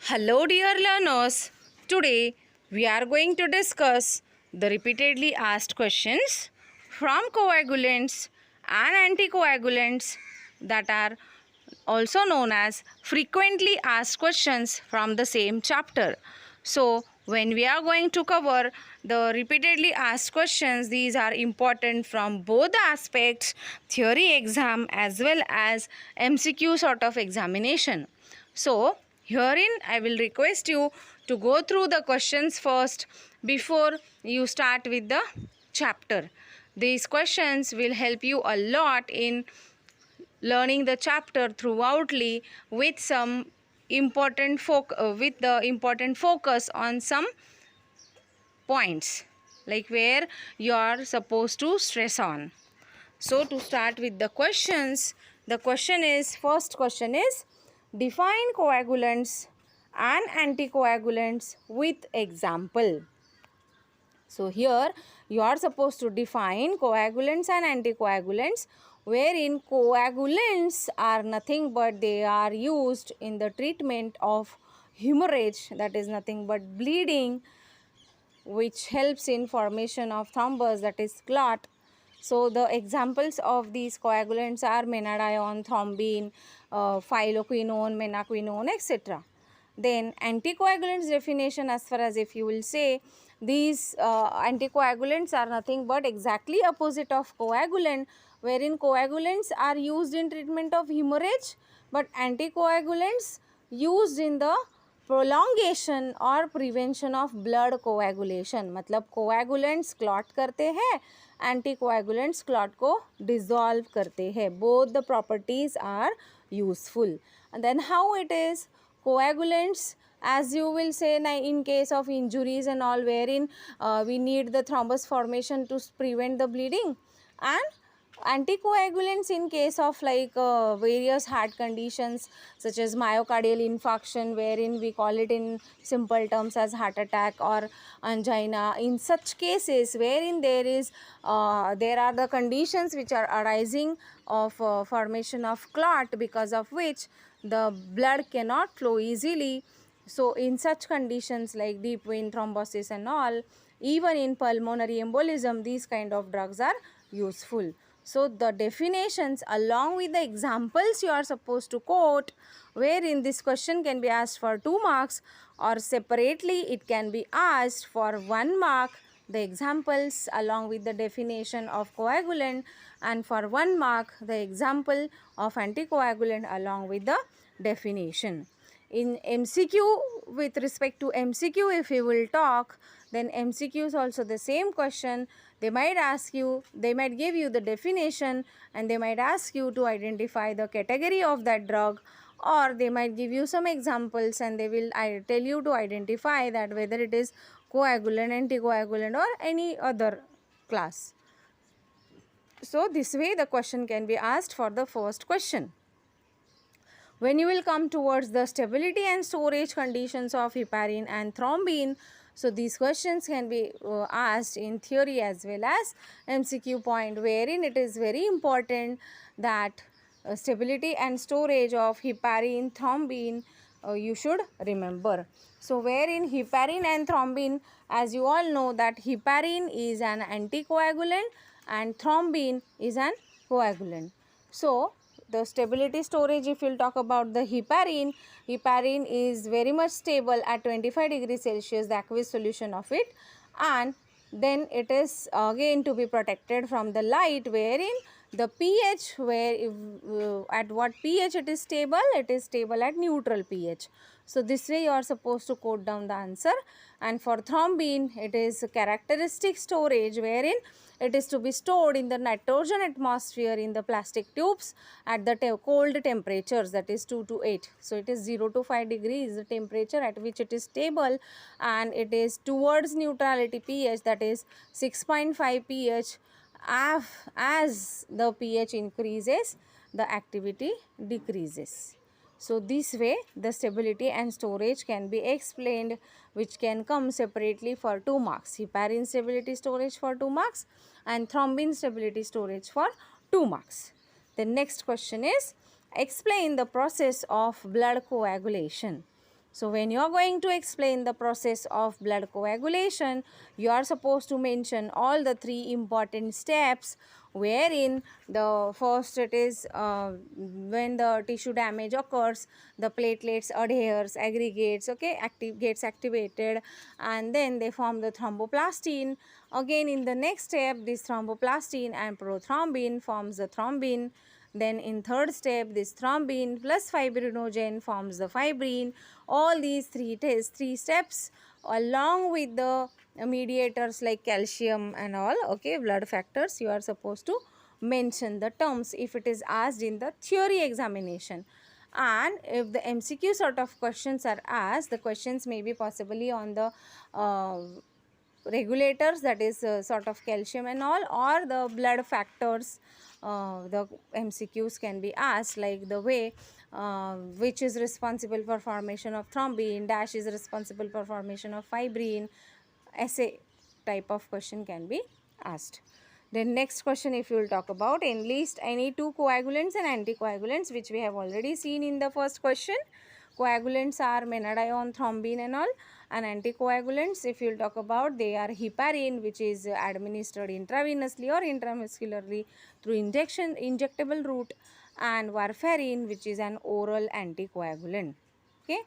Hello, dear learners. Today we are going to discuss the repeatedly asked questions from coagulants and anticoagulants that are also known as frequently asked questions from the same chapter. So, when we are going to cover the repeatedly asked questions, these are important from both the aspects, theory exam as well as MCQ sort of examination. So, herein I will request you to go through the questions first before you start with the chapter. These questions will help you a lot in learning the chapter throughoutly with some with the important focus on some points like where you are supposed to stress on. So to start with the questions, the first question is define coagulants and anticoagulants with example. So here you are supposed to define coagulants and anticoagulants, wherein coagulants are nothing but they are used in the treatment of hemorrhage, that is nothing but bleeding, which helps in formation of thrombus, that is clot. So the examples of these coagulants are menadione, thrombin, phylloquinone, menaquinone, etc. Then anticoagulants definition, as far as if you will say, these anticoagulants are nothing but exactly opposite of coagulant, wherein coagulants are used in treatment of hemorrhage, but anticoagulants used in the prolongation और prevention of blood coagulation. मतलब coagulants clot करते हैं, anticoagulants clot को dissolve करते हैं. Both the properties are useful. And then how it is coagulants, as you will say, in case of injuries and all, wherein we need the thrombus formation to prevent the bleeding, and anticoagulants in case of various heart conditions such as myocardial infarction, wherein we call it in simple terms as heart attack or angina. In such cases wherein there are the conditions which are arising of formation of clot, because of which the blood cannot flow easily. So in such conditions like deep vein thrombosis and all, even in pulmonary embolism, these kind of drugs are useful. So the definitions along with the examples you are supposed to quote, wherein this question can be asked for 2 marks or separately it can be asked for 1 mark. The examples along with the definition of coagulant, and for 1 mark the example of anticoagulant along with the definition. In MCQ, with respect to MCQ, if we will talk, then MCQ is also the same question. They might ask you, they might give you the definition, and they might ask you to identify the category of that drug, or they might give you some examples and they will tell you to identify that whether it is coagulant, anticoagulant or any other class. So this way the question can be asked for the first question. When you will come towards the stability and storage conditions of heparin and thrombin, so these questions can be asked in theory as well as MCQ point, wherein it is very important that stability and storage of heparin, thrombin you should remember. So wherein heparin and thrombin, as you all know that heparin is an anticoagulant and thrombin is an coagulant. So the stability storage, if you will talk about the heparin is very much stable at 25 degrees Celsius, the aqueous solution of it, and then it is again to be protected from the light, wherein the pH, at what pH it is stable at neutral pH. So this way you are supposed to quote down the answer. And for thrombin, it is characteristic storage, wherein it is to be stored in the nitrogen atmosphere in the plastic tubes at the cold temperatures, that is 2 to 8. So it is 0 to 5 degrees the temperature at which it is stable, and it is towards neutrality pH, that is 6.5 pH. As the pH increases, the activity decreases. So this way the stability and storage can be explained, which can come separately for 2 marks. Heparin stability storage for 2 marks and thrombin stability storage for 2 marks. The next question is, explain the process of blood coagulation. So when you are going to explain the process of blood coagulation, you are supposed to mention all the three important steps, wherein the first it is when the tissue damage occurs, the platelets adheres, aggregates, okay, gets activated, and then they form the thromboplastin. Again in the next step, this thromboplastin and prothrombin forms the thrombin. Then in third step, this thrombin plus fibrinogen forms the fibrin. All these three steps along with the mediators like calcium and all, okay, blood factors, you are supposed to mention the terms if it is asked in the theory examination. And if the MCQ sort of questions are asked, the questions may be possibly on the regulators, that is sort of calcium and all, or the blood factors. The MCQs can be asked like the way which is responsible for formation of thrombin, dash is responsible for formation of fibrin. Essay type of question can be asked. Then next question, if you will talk about enlist any two coagulants and anticoagulants, which we have already seen in the first question. Coagulants are menadione, thrombin and all, and anticoagulants, if you will talk about, they are heparin, which is administered intravenously or intramuscularly through injectable route, and warfarin, which is an oral anticoagulant. Okay.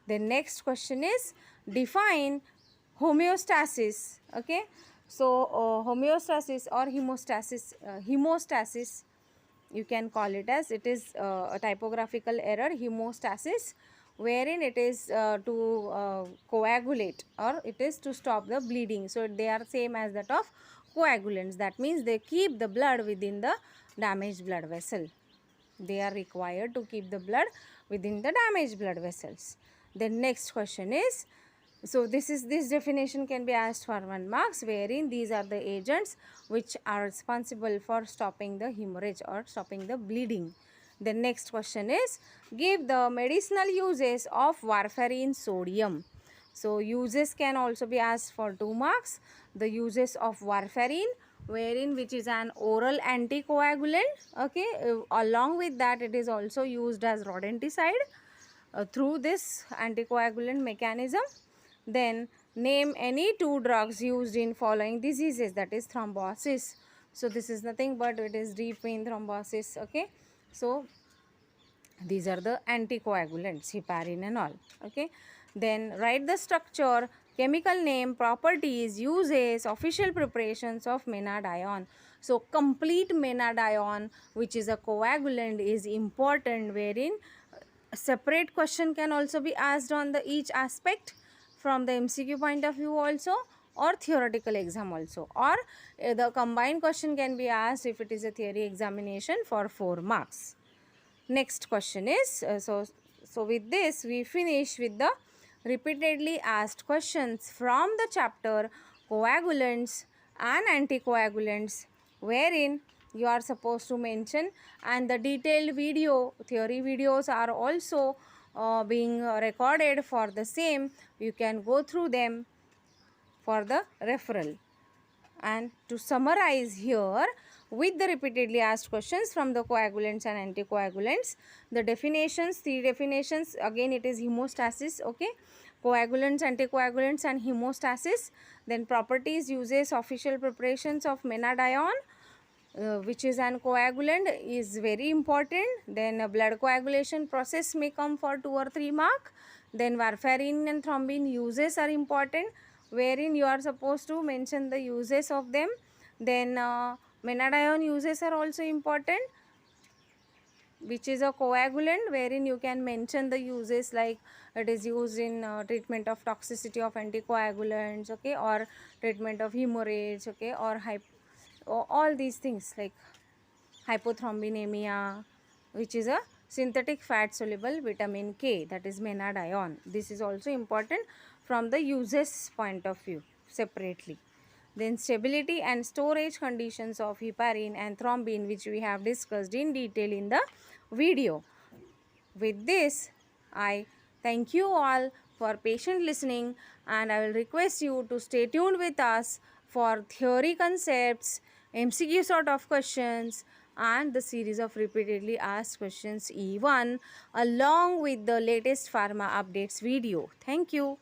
The next question is define homeostasis. Okay. So homeostasis or hemostasis, you can call it as, it is a typographical error, hemostasis, wherein it is to coagulate, or it is to stop the bleeding. So they are same as that of coagulants. That means they keep the blood within the damaged blood vessel. They are required to keep the blood within the damaged blood vessels. The next question is, so this definition can be asked for 1 marks, wherein these are the agents which are responsible for stopping the hemorrhage or stopping the bleeding. The next question is, give the medicinal uses of warfarin sodium. So uses can also be asked for 2 marks. The uses of warfarin, wherein which is an oral anticoagulant, okay, along with that it is also used as rodenticide through this anticoagulant mechanism. Then name any 2 drugs used in following diseases, that is thrombosis. So this is nothing but it is deep vein thrombosis, okay. So these are the anticoagulants, heparin and all, okay. Then write the structure, chemical name, properties, uses, official preparations of menadione. So complete menadione, which is a coagulant, is important, wherein a separate question can also be asked on the each aspect from the MCQ point of view also, or theoretical exam also, or the combined question can be asked if it is a theory examination for 4 marks. Next question is, so with this we finish with the repeatedly asked questions from the chapter coagulants and anticoagulants, wherein you are supposed to mention, and the detailed theory videos are also being recorded for the same. You can go through them for the referral. And to summarize here, with the repeatedly asked questions from the coagulants and anticoagulants, the definitions, 3 definitions, again it is hemostasis, okay, coagulants, anticoagulants and hemostasis. Then properties, uses, official preparations of menadione, which is an coagulant, is very important. Then a blood coagulation process may come for 2 or 3 mark. Then warfarin and thrombin uses are important, wherein you are supposed to mention the uses of them. Then menadione uses are also important, which is a coagulant, wherein you can mention the uses like it is used in treatment of toxicity of anticoagulants, okay, or treatment of hemorrhage, okay, or all these things like hypothrombemia, which is a synthetic fat soluble vitamin K, that is menadione. This is also important from the uses point of view separately. Then stability and storage conditions of heparin and thrombin, which we have discussed in detail in the video. With this, I thank you all for patient listening, and I will request you to stay tuned with us for theory concepts, MCQ sort of questions, and the series of repeatedly asked questions E1 along with the latest pharma updates video. Thank you.